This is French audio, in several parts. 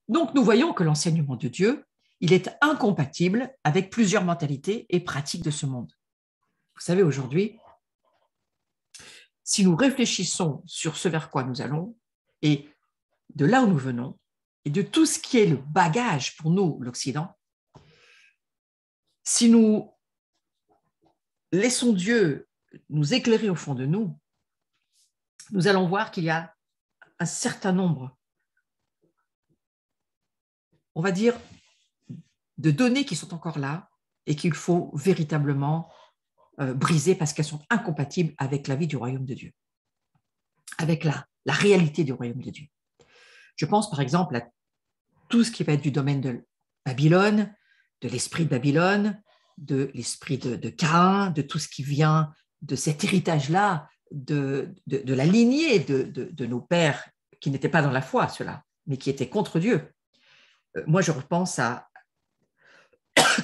Donc, nous voyons que l'enseignement de Dieu, il est incompatible avec plusieurs mentalités et pratiques de ce monde. Vous savez, aujourd'hui, si nous réfléchissons sur ce vers quoi nous allons et de là où nous venons et de tout ce qui est le bagage pour nous, l'Occident, si nous laissons Dieu nous éclairer au fond de nous, nous allons voir qu'il y a un certain nombre, on va dire, de données qui sont encore là et qu'il faut véritablement briser parce qu'elles sont incompatibles avec la vie du royaume de Dieu, avec la réalité du royaume de Dieu. Je pense par exemple à tout ce qui va être du domaine de Babylone, de l'esprit de Babylone, de l'esprit de Caïn, de tout ce qui vient de cet héritage-là, de la lignée de nos pères qui n'étaient pas dans la foi, ceux-là, mais qui étaient contre Dieu. Moi, je repense à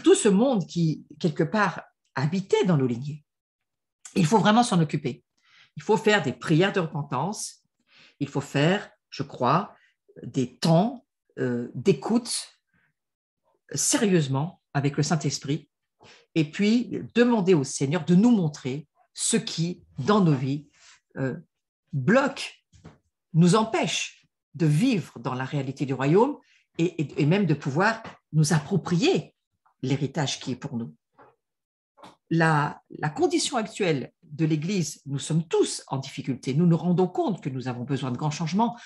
tout ce monde qui, quelque part, habitait dans nos lignées. Il faut vraiment s'en occuper. Il faut faire des prières de repentance. Il faut faire, je crois, des temps d'écoute sérieusement avec le Saint-Esprit et puis demander au Seigneur de nous montrer ce qui, dans nos vies, bloque, nous empêche de vivre dans la réalité du royaume et même de pouvoir nous approprier l'héritage qui est pour nous. La condition actuelle de l'Église, nous sommes tous en difficulté. Nous nous rendons compte que nous avons besoin de grands changements.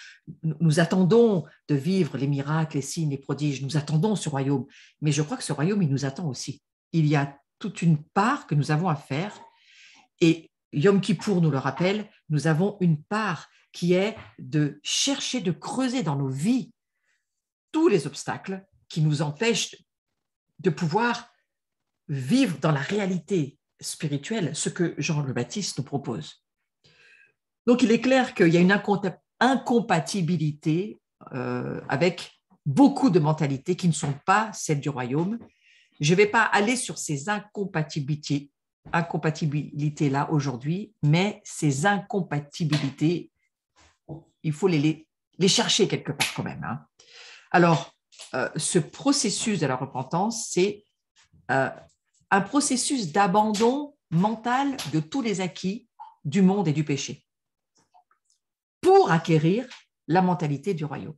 Nous attendons de vivre les miracles, les signes, les prodiges. Nous attendons ce royaume. Mais je crois que ce royaume, il nous attend aussi. Il y a toute une part que nous avons à faire. Et Yom Kippour nous le rappelle, nous avons une part qui est de chercher, de creuser dans nos vies tous les obstacles qui nous empêchent de pouvoir vivre dans la réalité spirituelle ce que Jean le Baptiste nous propose. Donc, il est clair qu'il y a une incompatibilité avec beaucoup de mentalités qui ne sont pas celles du royaume. Je ne vais pas aller sur ces incompatibilités-là aujourd'hui, mais ces incompatibilités, il faut les chercher quelque part quand même. Hein. Alors, ce processus de la repentance, c'est un processus d'abandon mental de tous les acquis du monde et du péché pour acquérir la mentalité du royaume.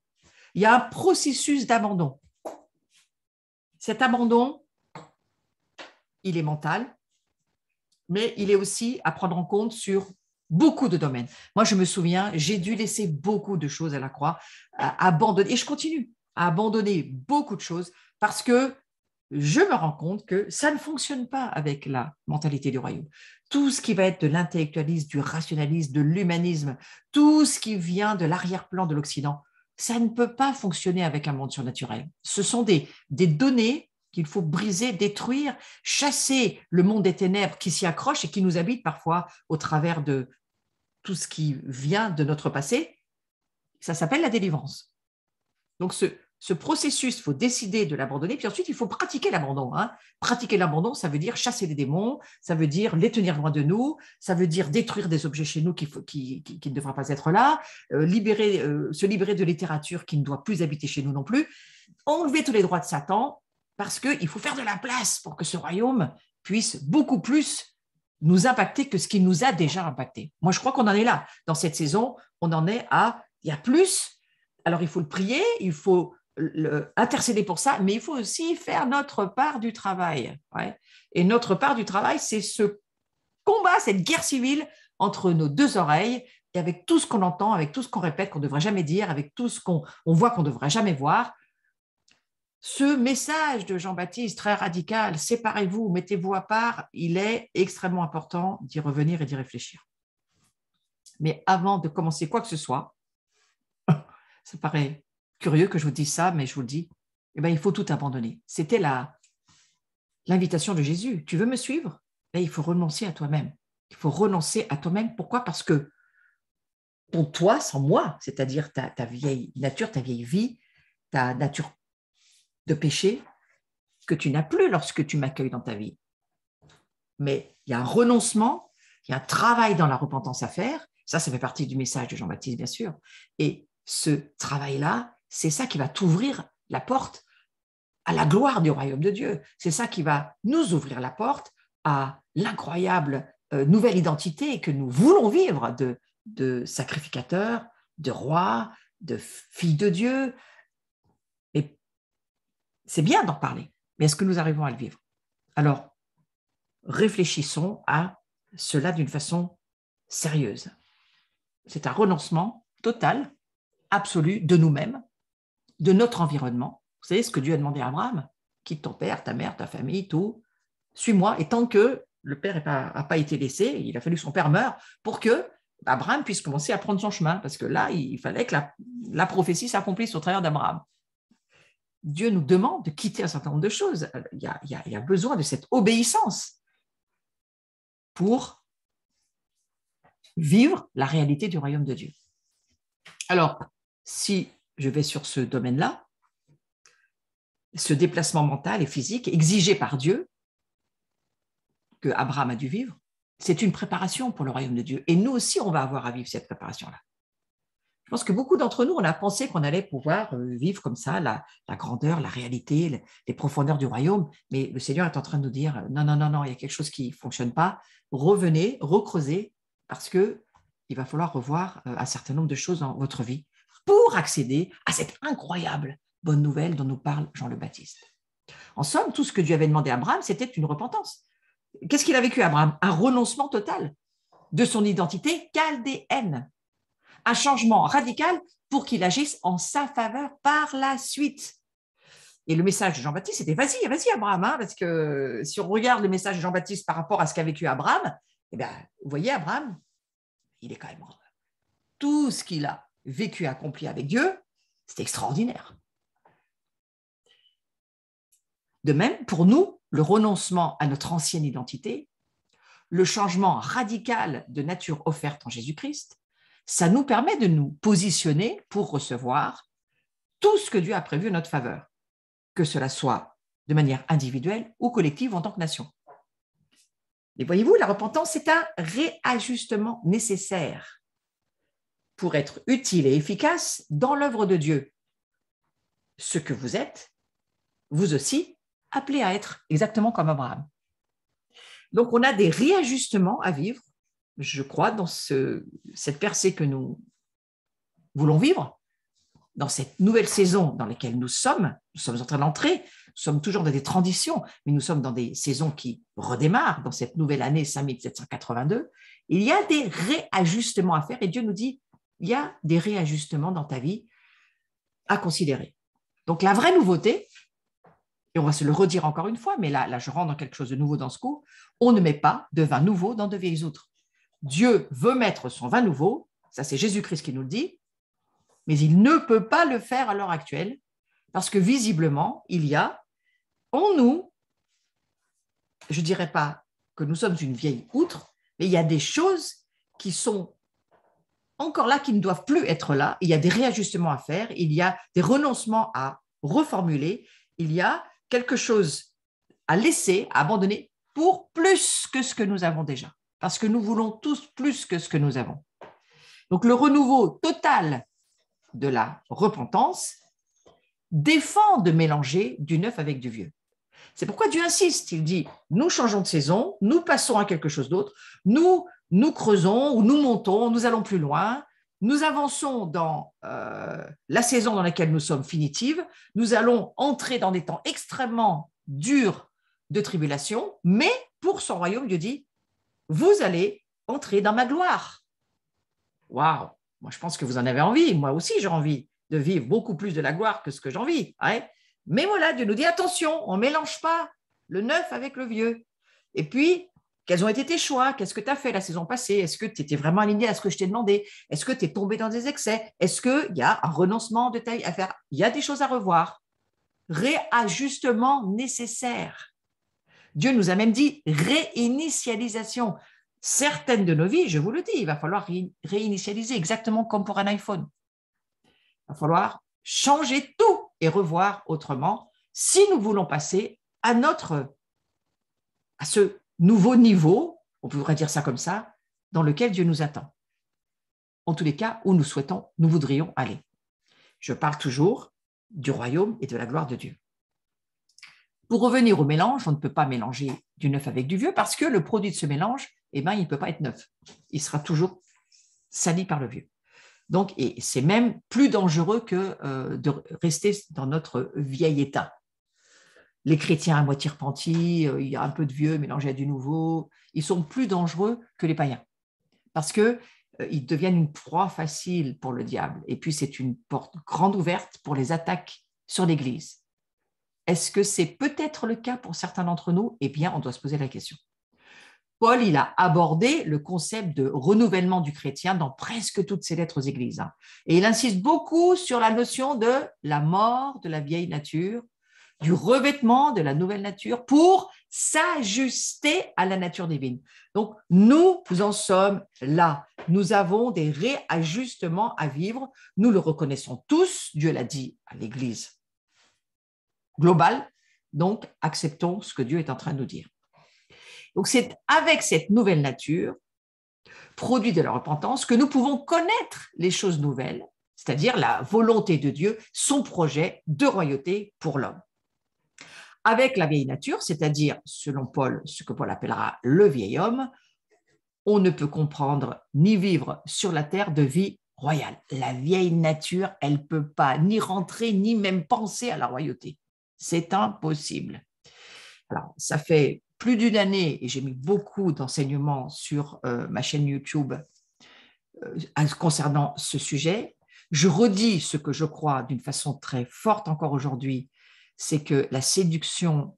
Il y a un processus d'abandon. Cet abandon, il est mental, mais il est aussi à prendre en compte sur beaucoup de domaines. Moi, je me souviens, j'ai dû laisser beaucoup de choses à la croix, abandonner, et je continue à abandonner beaucoup de choses parce que je me rends compte que ça ne fonctionne pas avec la mentalité du royaume. Tout ce qui va être de l'intellectualisme, du rationalisme, de l'humanisme, tout ce qui vient de l'arrière-plan de l'Occident, ça ne peut pas fonctionner avec un monde surnaturel. Ce sont des données qu'il faut briser, détruire, chasser le monde des ténèbres qui s'y accroche et qui nous habite parfois au travers de tout ce qui vient de notre passé. Ça s'appelle la délivrance. Donc, ce processus, il faut décider de l'abandonner, puis ensuite, il faut pratiquer l'abandon. Hein. Pratiquer l'abandon, ça veut dire chasser les démons, ça veut dire les tenir loin de nous, ça veut dire détruire des objets chez nous qui ne devraient pas être là, se libérer de littérature qui ne doit plus habiter chez nous non plus, enlever tous les droits de Satan, parce qu'il faut faire de la place pour que ce royaume puisse beaucoup plus nous impacter que ce qui nous a déjà impacté. Moi, je crois qu'on en est là. Dans cette saison, on en est à, il y a plus. Alors, il faut le prier, il faut intercéder pour ça, mais il faut aussi faire notre part du travail. Ouais. Et notre part du travail, c'est ce combat, cette guerre civile entre nos deux oreilles, et avec tout ce qu'on entend, avec tout ce qu'on répète qu'on ne devrait jamais dire, avec tout ce qu'on voit qu'on ne devrait jamais voir. Ce message de Jean-Baptiste, très radical, séparez-vous, mettez-vous à part, il est extrêmement important d'y revenir et d'y réfléchir. Mais avant de commencer quoi que ce soit, ça paraît curieux que je vous dise ça, mais je vous le dis, eh bien, il faut tout abandonner. C'était l'invitation de Jésus. Tu veux me suivre? Eh, il faut renoncer à toi-même. Il faut renoncer à toi-même. Pourquoi? Parce que ton toi sans moi, c'est-à-dire ta vieille nature, ta vieille vie, ta nature de péché, que tu n'as plus lorsque tu m'accueilles dans ta vie. Mais il y a un renoncement, il y a un travail dans la repentance à faire. Ça fait partie du message de Jean-Baptiste, bien sûr. Et ce travail-là, c'est ça qui va t'ouvrir la porte à la gloire du royaume de Dieu. C'est ça qui va nous ouvrir la porte à l'incroyable nouvelle identité que nous voulons vivre de sacrificateurs, de rois, de filles de Dieu. Et c'est bien d'en parler, mais est-ce que nous arrivons à le vivre? Alors, réfléchissons à cela d'une façon sérieuse. C'est un renoncement total, absolu de nous-mêmes, de notre environnement. Vous savez ce que Dieu a demandé à Abraham? Quitte ton père, ta mère, ta famille, tout. Suis-moi. Et tant que le père n'a pas été laissé, il a fallu que son père meure pour que Abraham puisse commencer à prendre son chemin. Parce que là, il fallait que la prophétie s'accomplisse au travers d'Abraham. Dieu nous demande de quitter un certain nombre de choses. Il y a besoin de cette obéissance pour vivre la réalité du royaume de Dieu. Alors, si je vais sur ce domaine-là, ce déplacement mental et physique exigé par Dieu, que Abraham a dû vivre, c'est une préparation pour le royaume de Dieu. Et nous aussi, on va avoir à vivre cette préparation-là. Je pense que beaucoup d'entre nous, on a pensé qu'on allait pouvoir vivre comme ça la grandeur, la réalité, les profondeurs du royaume. Mais le Seigneur est en train de nous dire, non, non, non, non, il y a quelque chose qui ne fonctionne pas. Revenez, recreusez, parce qu'il va falloir revoir un certain nombre de choses dans votre vie pour accéder à cette incroyable bonne nouvelle dont nous parle Jean le Baptiste. En somme, tout ce que Dieu avait demandé à Abraham, c'était une repentance. Qu'est-ce qu'il a vécu, Abraham? Un renoncement total de son identité chaldéenne. Un changement radical pour qu'il agisse en sa faveur par la suite. Et le message de Jean-Baptiste, c'était vas-y, vas-y, Abraham, hein, parce que si on regarde le message de Jean-Baptiste par rapport à ce qu'a vécu Abraham, eh bien, vous voyez, Abraham, il est quand même tout ce qu'il a vécu, accompli avec Dieu, c'est extraordinaire. De même, pour nous, le renoncement à notre ancienne identité, le changement radical de nature offerte en Jésus-Christ, ça nous permet de nous positionner pour recevoir tout ce que Dieu a prévu en notre faveur, que cela soit de manière individuelle ou collective en tant que nation. Et voyez-vous, la repentance, c'est un réajustement nécessaire pour être utile et efficace dans l'œuvre de Dieu. Ce que vous êtes, vous aussi, appelés à être exactement comme Abraham. Donc, on a des réajustements à vivre, je crois, dans cette percée que nous voulons vivre, dans cette nouvelle saison dans laquelle nous sommes en train d'entrer, nous sommes toujours dans des transitions, mais nous sommes dans des saisons qui redémarrent, dans cette nouvelle année 5782, il y a des réajustements à faire et Dieu nous dit, il y a des réajustements dans ta vie à considérer. Donc la vraie nouveauté, et on va se le redire encore une fois, mais là je rentre dans quelque chose de nouveau dans ce coup, on ne met pas de vin nouveau dans de vieilles outres. Dieu veut mettre son vin nouveau, ça c'est Jésus-Christ qui nous le dit, mais il ne peut pas le faire à l'heure actuelle parce que visiblement, il y a en nous, je ne dirais pas que nous sommes une vieille outre, mais il y a des choses qui sont encore là, qui ne doivent plus être là. Il y a des réajustements à faire, il y a des renoncements à reformuler, il y a quelque chose à laisser, à abandonner pour plus que ce que nous avons déjà. Parce que nous voulons tous plus que ce que nous avons. Donc le renouveau total de la repentance défend de mélanger du neuf avec du vieux. C'est pourquoi Dieu insiste, il dit, nous changeons de saison, nous passons à quelque chose d'autre, nous creusons ou nous montons, nous allons plus loin, nous avançons dans la saison dans laquelle nous sommes finitives, nous allons entrer dans des temps extrêmement durs de tribulation, mais pour son royaume, Dieu dit, vous allez entrer dans ma gloire. Waouh! Moi, je pense que vous en avez envie. Moi aussi, j'ai envie de vivre beaucoup plus de la gloire que ce que j'en vis. Ouais. Mais voilà, Dieu nous dit, attention, on ne mélange pas le neuf avec le vieux. Et puis, quels ont été tes choix? Qu'est-ce que tu as fait la saison passée? Est-ce que tu étais vraiment aligné à ce que je t'ai demandé? Est-ce que tu es tombé dans des excès? Est-ce qu'il y a un renoncement de taille à faire? Il y a des choses à revoir. Réajustement nécessaire. Dieu nous a même dit réinitialisation. Certaines de nos vies, je vous le dis, il va falloir réinitialiser exactement comme pour un iPhone. Il va falloir changer tout et revoir autrement si nous voulons passer à ce nouveau niveau, on pourrait dire ça comme ça, dans lequel Dieu nous attend. En tous les cas, où nous voudrions aller. Je parle toujours du royaume et de la gloire de Dieu. Pour revenir au mélange, on ne peut pas mélanger du neuf avec du vieux parce que le produit de ce mélange, il ne peut pas être neuf. Il sera toujours sali par le vieux. Donc, et c'est même plus dangereux que de rester dans notre vieil état. Les chrétiens à moitié repentis, il y a un peu de vieux mélangé à du nouveau, ils sont plus dangereux que les païens parce qu'ils deviennent une proie facile pour le diable. Et puis, c'est une porte grande ouverte pour les attaques sur l'Église. Est-ce que c'est peut-être le cas pour certains d'entre nous? Eh bien, on doit se poser la question. Paul, il a abordé le concept de renouvellement du chrétien dans presque toutes ses lettres aux églises. Et il insiste beaucoup sur la notion de la mort de la vieille nature, du revêtement de la nouvelle nature pour s'ajuster à la nature divine. Donc, nous en sommes là. Nous avons des réajustements à vivre. Nous le reconnaissons tous. Dieu l'a dit à l'Église globale. Donc, acceptons ce que Dieu est en train de nous dire. Donc, c'est avec cette nouvelle nature, produit de la repentance, que nous pouvons connaître les choses nouvelles, c'est-à-dire la volonté de Dieu, son projet de royauté pour l'homme. Avec la vieille nature, c'est-à-dire, selon Paul, ce que Paul appellera le vieil homme, on ne peut comprendre ni vivre sur la terre de vie royale. La vieille nature, elle ne peut pas ni rentrer, ni même penser à la royauté. C'est impossible. Alors, ça fait plus d'une année et j'ai mis beaucoup d'enseignements sur ma chaîne YouTube concernant ce sujet. Je redis ce que je crois d'une façon très forte encore aujourd'hui, c'est que la séduction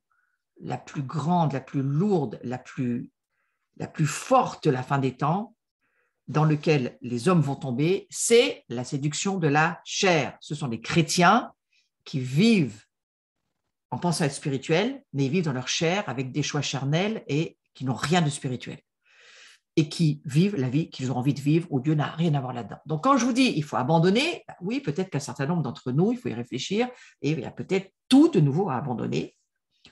la plus grande, la plus lourde, la plus forte de la fin des temps, dans lequel les hommes vont tomber, c'est la séduction de la chair. Ce sont les chrétiens qui vivent en pensant être spirituels, mais ils vivent dans leur chair avec des choix charnels et qui n'ont rien de spirituel et qui vivent la vie qu'ils ont envie de vivre où Dieu n'a rien à voir là-dedans. Donc, quand je vous dis il faut abandonner, oui, peut-être qu'un certain nombre d'entre nous, il faut y réfléchir et il y a peut-être tout de nouveau à abandonner.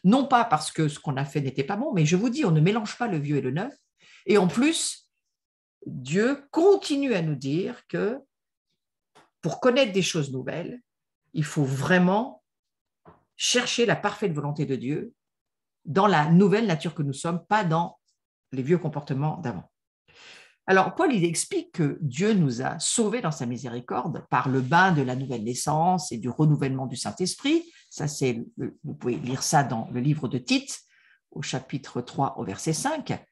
Non pas parce que ce qu'on a fait n'était pas bon, mais je vous dis, on ne mélange pas le vieux et le neuf. Et en plus, Dieu continue à nous dire que pour connaître des choses nouvelles, il faut vraiment chercher la parfaite volonté de Dieu dans la nouvelle nature que nous sommes, pas dans les vieux comportements d'avant. Alors, Paul, il explique que Dieu nous a sauvés dans sa miséricorde par le bain de la nouvelle naissance et du renouvellement du Saint-Esprit. Ça, vous pouvez lire ça dans le livre de Tite, au chapitre 3, au verset 5.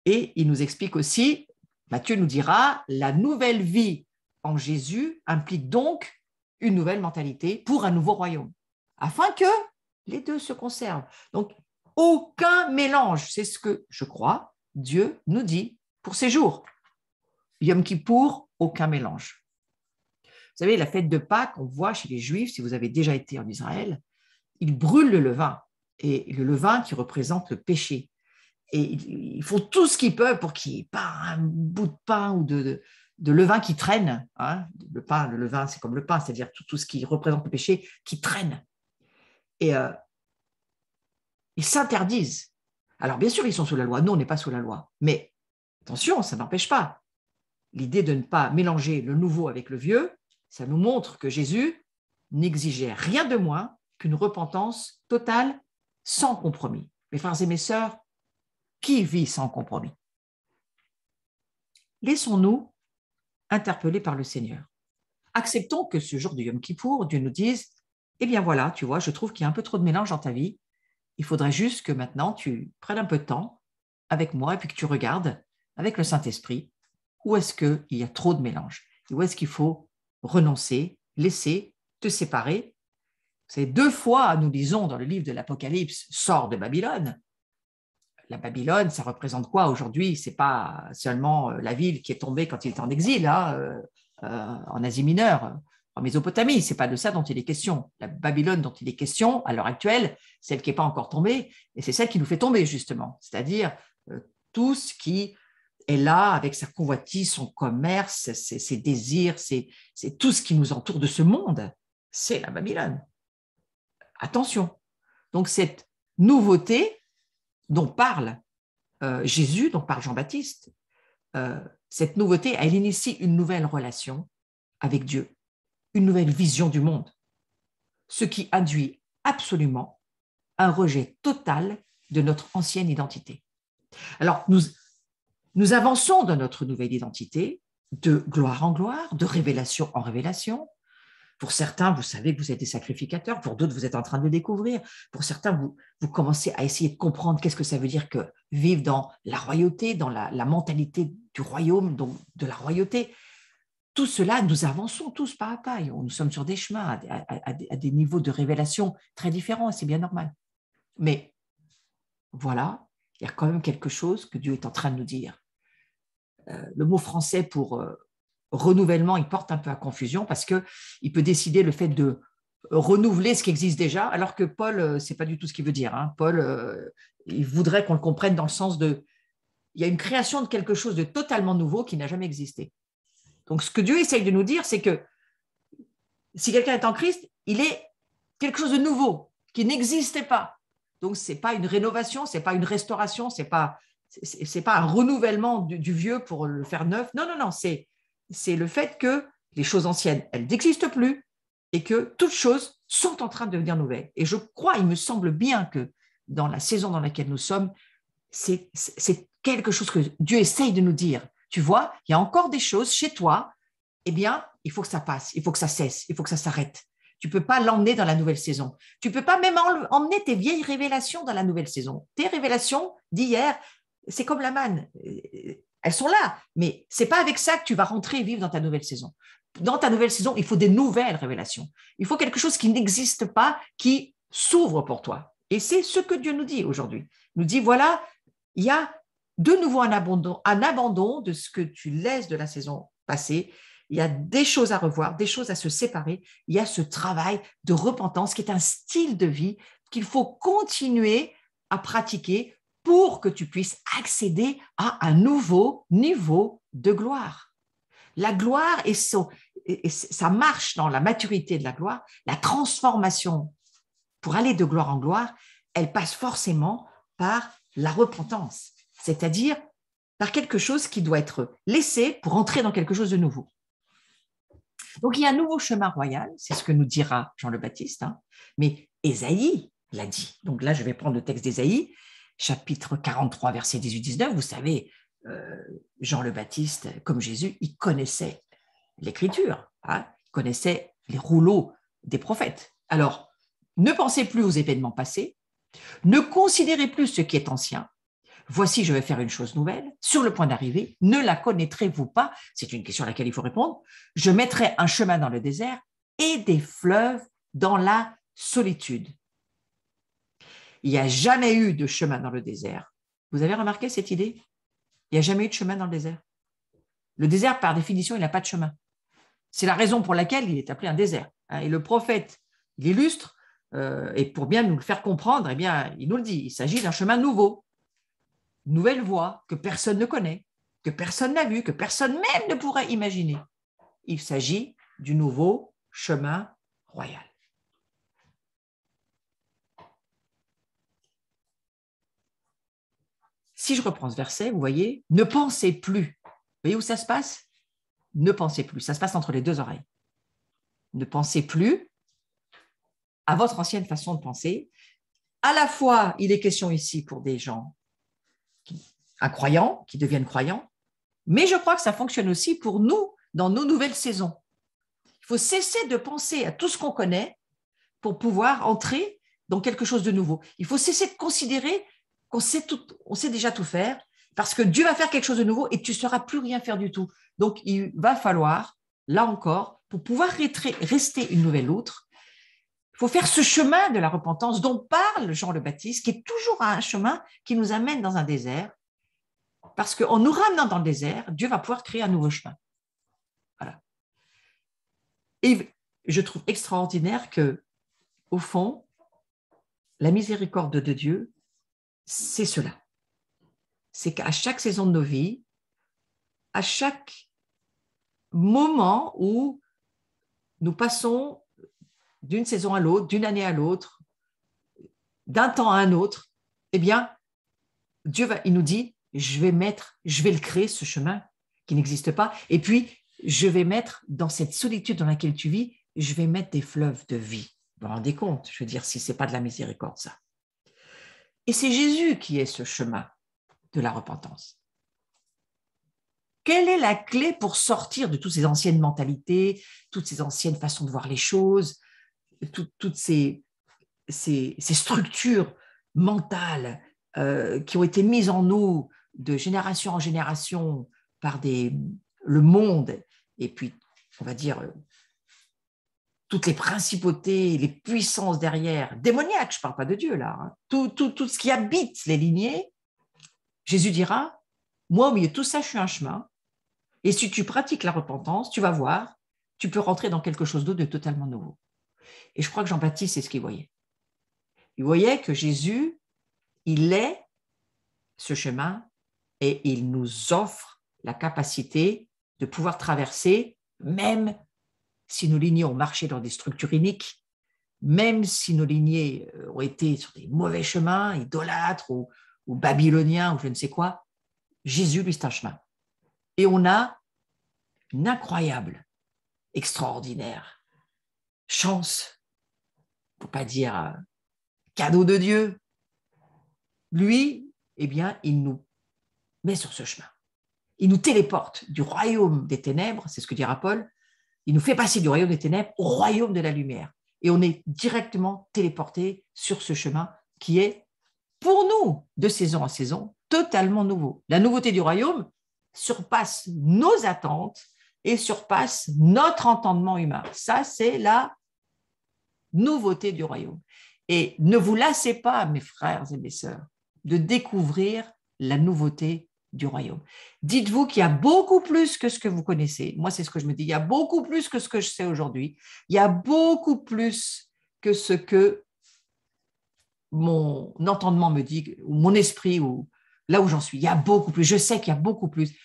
Et il nous explique aussi, Matthieu nous dira, la nouvelle vie en Jésus implique donc une nouvelle mentalité pour un nouveau royaume, afin que les deux se conservent. Donc, aucun mélange, c'est ce que je crois, Dieu nous dit pour ces jours. Yom Kippour, aucun mélange. Vous savez, la fête de Pâques, on voit chez les Juifs, si vous avez déjà été en Israël, ils brûlent le levain, et le levain qui représente le péché. Et ils font tout ce qu'ils peuvent pour qu'il n'y ait pas un bout de pain ou de levain qui traîne. Hein. Le levain, c'est comme le pain, c'est-à-dire tout ce qui représente le péché qui traîne. Et ils s'interdisent. Alors, bien sûr, ils sont sous la loi. Nous, on n'est pas sous la loi. Mais attention, ça n'empêche pas. L'idée de ne pas mélanger le nouveau avec le vieux, ça nous montre que Jésus n'exigeait rien de moins qu'une repentance totale, sans compromis. Mes frères et mes sœurs, qui vit sans compromis? Laissons-nous interpeller par le Seigneur. Acceptons que ce jour de Yom Kippour, Dieu nous dise, eh bien voilà, tu vois, je trouve qu'il y a un peu trop de mélange dans ta vie. Il faudrait juste que maintenant tu prennes un peu de temps avec moi et puis que tu regardes avec le Saint-Esprit où est-ce qu'il y a trop de mélange et où est-ce qu'il faut renoncer, laisser, te séparer. C'est 2 fois, nous lisons dans le livre de l'Apocalypse, sors de Babylone. La Babylone, ça représente quoi aujourd'hui? Ce n'est pas seulement la ville qui est tombée quand il était en exil, en Asie mineure, en Mésopotamie. Ce n'est pas de ça dont il est question. La Babylone dont il est question, à l'heure actuelle, celle qui n'est pas encore tombée, et c'est celle qui nous fait tomber, justement. C'est-à-dire tout ce qui est là avec sa convoitise, son commerce, ses désirs, c'est tout ce qui nous entoure de ce monde. C'est la Babylone. Attention. Donc, cette nouveauté dont parle Jésus, dont parle Jean-Baptiste, cette nouveauté, elle initie une nouvelle relation avec Dieu. une nouvelle vision du monde, ce qui induit absolument un rejet total de notre ancienne identité. Alors, nous avançons dans notre nouvelle identité de gloire en gloire, de révélation en révélation. Pour certains, vous savez que vous êtes des sacrificateurs, pour d'autres, vous êtes en train de le découvrir. Pour certains, vous commencez à essayer de comprendre qu'est-ce que ça veut dire que vivre dans la royauté, dans la mentalité du royaume, donc de la royauté. Tout cela, nous avançons tous pas à pas. Nous sommes sur des chemins à des niveaux de révélation très différents, et c'est bien normal. Mais voilà, il y a quand même quelque chose que Dieu est en train de nous dire. Le mot français pour renouvellement, il porte un peu à confusion parce qu'il peut décider le fait de renouveler ce qui existe déjà, alors que Paul, ce n'est pas du tout ce qu'il veut dire. Hein. Paul, il voudrait qu'on le comprenne dans le sens de, il y a une création de quelque chose de totalement nouveau qui n'a jamais existé. Donc, ce que Dieu essaye de nous dire, c'est que si quelqu'un est en Christ, il est quelque chose de nouveau, qui n'existait pas. Donc, ce n'est pas une rénovation, ce n'est pas une restauration, ce n'est pas un renouvellement du vieux pour le faire neuf. Non, non, non, c'est le fait que les choses anciennes, elles n'existent plus et que toutes choses sont en train de devenir nouvelles. Et je crois, il me semble bien que dans la saison dans laquelle nous sommes, c'est quelque chose que Dieu essaye de nous dire. Tu vois, il y a encore des choses chez toi, eh bien, il faut que ça passe, il faut que ça cesse, il faut que ça s'arrête. Tu ne peux pas l'emmener dans la nouvelle saison. Tu ne peux pas même emmener tes vieilles révélations dans la nouvelle saison. Tes révélations d'hier, c'est comme la manne. Elles sont là, mais ce n'est pas avec ça que tu vas rentrer et vivre dans ta nouvelle saison. Dans ta nouvelle saison, il faut des nouvelles révélations. Il faut quelque chose qui n'existe pas, qui s'ouvre pour toi. Et c'est ce que Dieu nous dit aujourd'hui. Il nous dit, voilà, il y a de nouveau un abandon de ce que tu laisses de la saison passée. Il y a des choses à revoir, des choses à se séparer. Il y a ce travail de repentance qui est un style de vie qu'il faut continuer à pratiquer pour que tu puisses accéder à un nouveau niveau de gloire. La gloire et ça marche dans la maturité de la gloire, la transformation pour aller de gloire en gloire, elle passe forcément par la repentance, c'est-à-dire par quelque chose qui doit être laissé pour entrer dans quelque chose de nouveau. Donc, il y a un nouveau chemin royal, c'est ce que nous dira Jean le Baptiste, hein, mais Ésaïe l'a dit. Donc là, je vais prendre le texte d'Ésaïe, chapitre 43, verset 18-19. Vous savez, Jean le Baptiste, comme Jésus, il connaissait l'Écriture, hein, il connaissait les rouleaux des prophètes. Alors, ne pensez plus aux événements passés, ne considérez plus ce qui est ancien. Voici, je vais faire une chose nouvelle, sur le point d'arriver, ne la connaîtrez-vous pas? C'est une question à laquelle il faut répondre. Je mettrai un chemin dans le désert et des fleuves dans la solitude. Il n'y a jamais eu de chemin dans le désert. Vous avez remarqué cette idée? Il n'y a jamais eu de chemin dans le désert. Le désert, par définition, il n'a pas de chemin. C'est la raison pour laquelle il est appelé un désert. Et le prophète, il illustre, et pour bien nous le faire comprendre, eh bien, il nous le dit, il s'agit d'un chemin nouveau, une nouvelle voie que personne ne connaît, que personne n'a vu, que personne même ne pourrait imaginer. Il s'agit du nouveau chemin royal. Si je reprends ce verset, vous voyez, ne pensez plus. Vous voyez où ça se passe? Ne pensez plus. Ça se passe entre les deux oreilles. Ne pensez plus à votre ancienne façon de penser. À la fois, il est question ici pour des gens incroyants, qui deviennent croyants, mais je crois que ça fonctionne aussi pour nous dans nos nouvelles saisons. Il faut cesser de penser à tout ce qu'on connaît pour pouvoir entrer dans quelque chose de nouveau. Il faut cesser de considérer qu'on sait déjà tout faire, parce que Dieu va faire quelque chose de nouveau et tu ne sauras plus rien faire du tout. Donc, il va falloir, là encore, pour pouvoir rester une nouvelle outre, il faut faire ce chemin de la repentance dont parle Jean le Baptiste, qui est toujours un chemin qui nous amène dans un désert, parce qu'en nous ramenant dans le désert, Dieu va pouvoir créer un nouveau chemin. Voilà. Et je trouve extraordinaire que, au fond, la miséricorde de Dieu, c'est cela. C'est qu'à chaque saison de nos vies, à chaque moment où nous passons d'une saison à l'autre, d'une année à l'autre, d'un temps à un autre, eh bien, Dieu il nous dit, je vais le créer, ce chemin qui n'existe pas, et puis je vais mettre dans cette solitude dans laquelle tu vis je vais mettre des fleuves de vie. Vous vous rendez compte? Je veux dire, si ce n'est pas de la miséricorde, ça. Et c'est Jésus qui est ce chemin de la repentance. Quelle est la clé pour sortir de toutes ces anciennes mentalités, toutes ces anciennes façons de voir les choses, toutes ces structures mentales qui ont été mises en nous de génération en génération par le monde et puis, on va dire, toutes les principautés, les puissances derrière, démoniaques, je ne parle pas de Dieu là, hein, tout ce qui habite les lignées, Jésus dira, moi au milieu de tout ça, je suis un chemin, et si tu pratiques la repentance, tu vas voir, tu peux rentrer dans quelque chose d'autre de totalement nouveau. Et je crois que Jean-Baptiste, c'est ce qu'il voyait. Il voyait que Jésus, il est ce chemin et il nous offre la capacité de pouvoir traverser, même si nos lignées ont marché dans des structures iniques, même si nos lignées ont été sur des mauvais chemins, idolâtres ou babyloniens ou je ne sais quoi, Jésus, lui, c'est un chemin. Et on a une incroyable, extraordinaire chance, pour ne pas dire cadeau de Dieu. Lui, eh bien, il nous met sur ce chemin. Il nous téléporte du royaume des ténèbres, c'est ce que dira Paul, il nous fait passer du royaume des ténèbres au royaume de la lumière. Et on est directement téléporté sur ce chemin qui est, pour nous, de saison en saison, totalement nouveau. La nouveauté du royaume surpasse nos attentes et surpasse notre entendement humain. Ça, c'est la nouveauté du royaume. Et ne vous lassez pas, mes frères et mes sœurs, de découvrir la nouveauté du royaume. Dites-vous qu'il y a beaucoup plus que ce que vous connaissez. Moi, c'est ce que je me dis. Il y a beaucoup plus que ce que je sais aujourd'hui. Il y a beaucoup plus que ce que mon entendement me dit, ou mon esprit, ou là où j'en suis. Il y a beaucoup plus. Je sais qu'il y a beaucoup plus.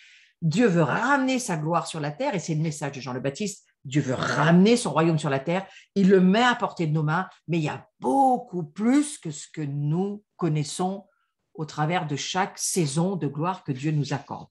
Dieu veut ramener sa gloire sur la terre, et c'est le message de Jean le Baptiste. Dieu veut ramener son royaume sur la terre. Il le met à portée de nos mains, mais il y a beaucoup plus que ce que nous connaissons au travers de chaque saison de gloire que Dieu nous accorde.